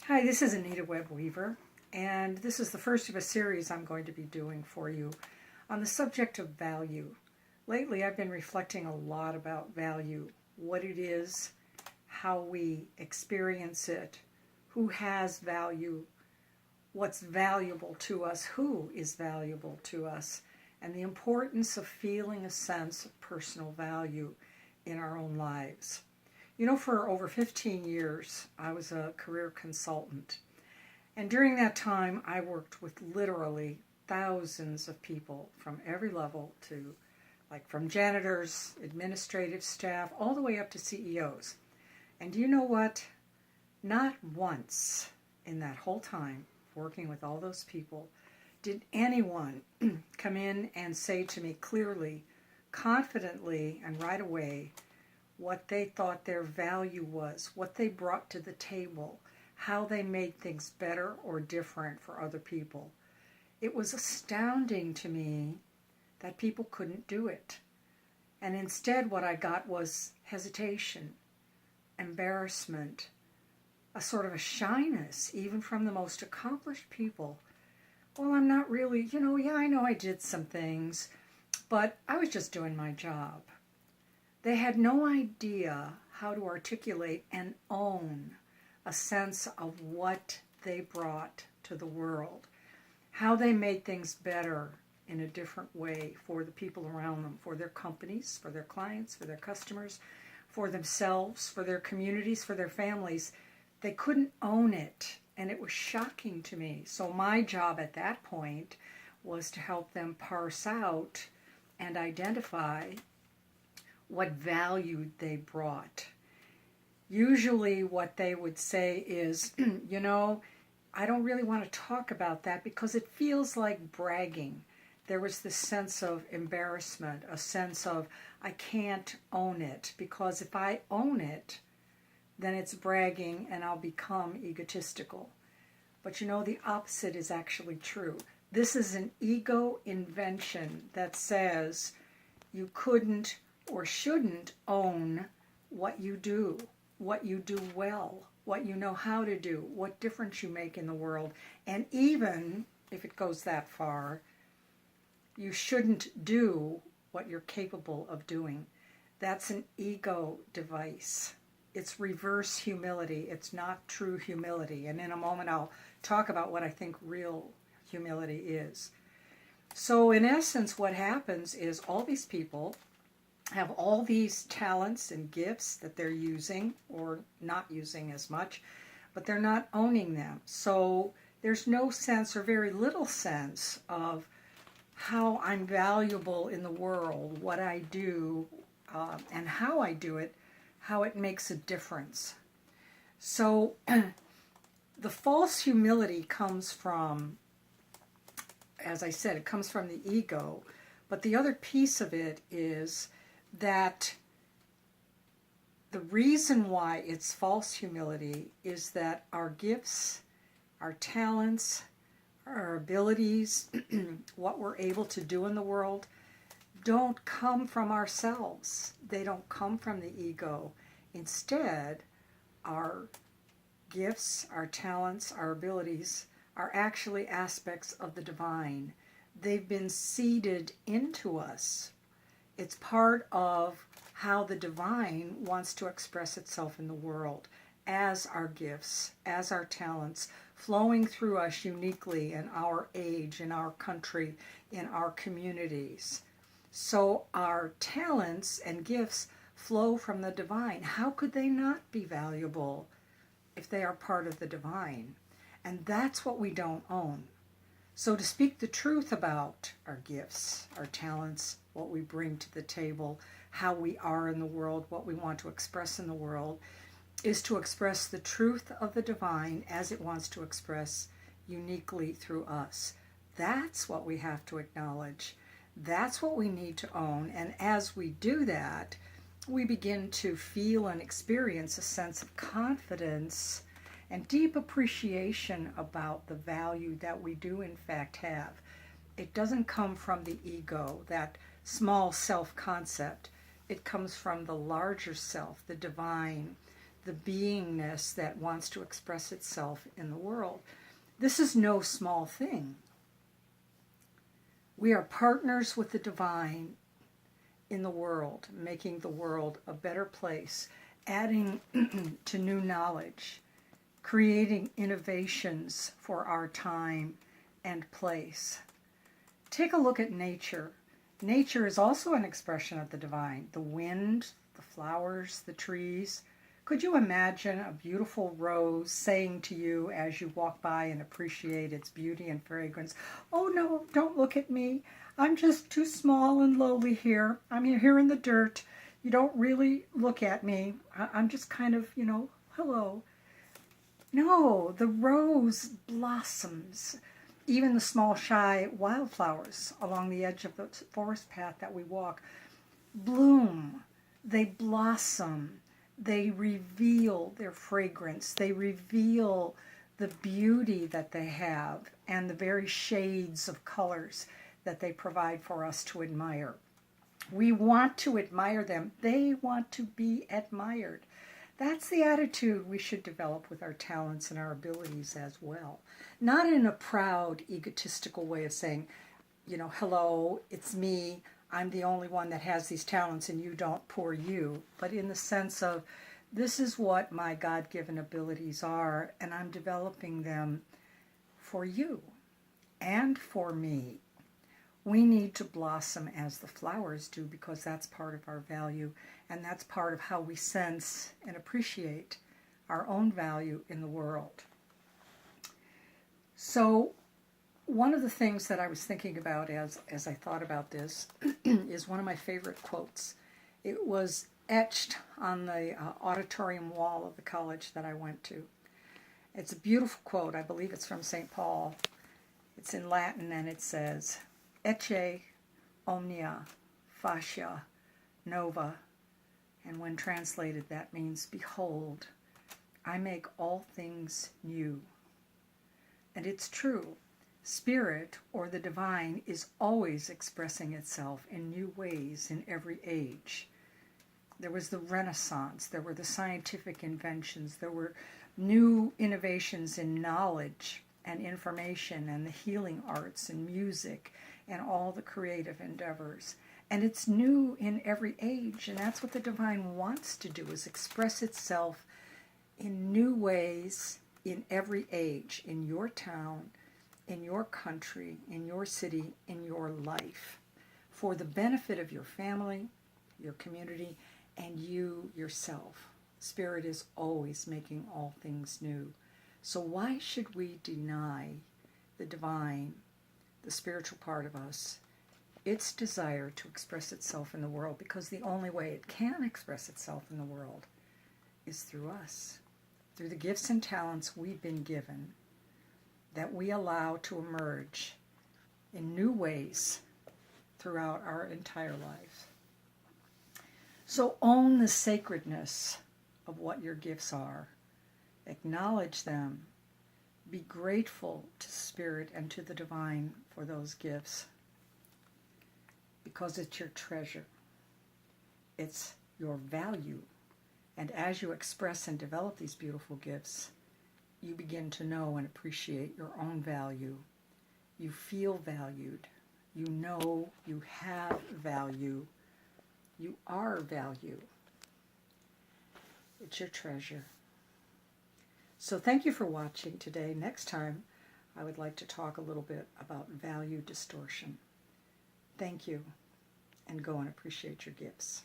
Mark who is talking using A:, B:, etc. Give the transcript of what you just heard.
A: Hi, this is Anita Webb Weaver, and this is the first of a series I'm going to be doing for you on the subject of value. Lately, I've been reflecting a lot about value, what it is, how we experience it, who has value, what's valuable to us, who is valuable to us, and the importance of feeling a sense of personal value in our own lives. You know, for over 15 years, I was a career consultant. And during that time, I worked with literally thousands of people from every level to, like, from janitors, administrative staff, all the way up to CEOs. And you know what? Not once in that whole time, working with all those people, did anyone come in and say to me clearly, confidently, and right away, what they thought their value was, what they brought to the table, how they made things better or different for other people. It was astounding to me that people couldn't do it. And instead what I got was hesitation, embarrassment, a sort of a shyness, even from the most accomplished people. Well, I'm not really, I know I did some things, but I was just doing my job. They had no idea how to articulate and own a sense of what they brought to the world, how they made things better in a different way for the people around them, for their companies, for their clients, for their customers, for themselves, for their communities, for their families. They couldn't own it, and it was shocking to me. So my job at that point was to help them parse out and identify what value they brought. Usually what they would say is, I don't really want to talk about that because it feels like bragging. There was this sense of embarrassment, a sense of I can't own it, because if I own it, then it's bragging and I'll become egotistical. But the opposite is actually true. This is an ego invention that says you couldn't or shouldn't own what you do well, what you know how to do, what difference you make in the world. And even if it goes that far, you shouldn't do what you're capable of doing. That's an ego device. It's reverse humility. It's not true humility. And in a moment I'll talk about what I think real humility is. So in essence, what happens is all these people have all these talents and gifts that they're using or not using as much, but they're not owning them. So there's no sense or very little sense of how I'm valuable in the world, what I do, and how I do it, how it makes a difference. So the false humility comes from, as I said, it comes from the ego. But the other piece of it is that the reason why it's false humility is that our gifts, our talents, our abilities, what we're able to do in the world, don't come from ourselves. They don't come from the ego. Instead, our gifts, our talents, our abilities are actually aspects of the divine. They've been seeded into us. It's part of how the divine wants to express itself in the world as our gifts, as our talents, flowing through us uniquely in our age, in our country, in our communities. So our talents and gifts flow from the divine. How could they not be valuable if they are part of the divine? And that's what we don't own. So to speak the truth about our gifts, our talents, what we bring to the table, how we are in the world, what we want to express in the world, is to express the truth of the divine as it wants to express uniquely through us. That's what we have to acknowledge. That's what we need to own. And as we do that, we begin to feel and experience a sense of confidence and deep appreciation about the value that we do in fact have. It doesn't come from the ego, that small self-concept. It comes from the larger self, the divine, the beingness that wants to express itself in the world. This is no small thing. We are partners with the divine in the world, making the world a better place, adding to new knowledge, creating innovations for our time and place. Take a look at nature. Nature is also an expression of the divine. The wind, the flowers, the trees. Could you imagine a beautiful rose saying to you as you walk by and appreciate its beauty and fragrance, "Oh no, don't look at me. I'm just too small and lowly here. I'm here in the dirt. You don't really look at me. I'm just kind of, hello." No, the rose blossoms. Even the small, shy wildflowers along the edge of the forest path that we walk bloom. They blossom. They reveal their fragrance. They reveal the beauty that they have and the very shades of colors that they provide for us to admire. We want to admire them. They want to be admired. That's the attitude we should develop with our talents and our abilities as well. Not in a proud, egotistical way of saying, hello, it's me. I'm the only one that has these talents and you don't, poor you. But in the sense of, this is what my God-given abilities are, and I'm developing them for you and for me. We need to blossom as the flowers do because that's part of our value, and that's part of how we sense and appreciate our own value in the world. So one of the things that I was thinking about as I thought about this is one of my favorite quotes. It was etched on the auditorium wall of the college that I went to. It's a beautiful quote. I believe it's from St. Paul. It's in Latin, and it says, "Ecce omnia facia nova." And when translated, that means, "Behold, I make all things new." And it's true. Spirit, or the divine, is always expressing itself in new ways in every age. There was the Renaissance, there were the scientific inventions, there were new innovations in knowledge and information and the healing arts and music and all the creative endeavors. And it's new in every age, and that's what the divine wants to do, is express itself in new ways in every age, in your town, in your country, in your city, in your life, for the benefit of your family, your community, and you yourself. Spirit is always making all things new. So why should we deny the divine, the spiritual part of us, its desire to express itself in the world? Because the only way it can express itself in the world is through us, through the gifts and talents we've been given, that we allow to emerge in new ways throughout our entire life. So own the sacredness of what your gifts are. Acknowledge them. Be grateful to Spirit and to the divine for those gifts, because it's your treasure. It's your value. And as you express and develop these beautiful gifts, you begin to know and appreciate your own value. You feel valued. You know you have value. You are value. It's your treasure. So thank you for watching today. Next time, I would like to talk a little bit about value distortion. Thank you, and go and appreciate your gifts.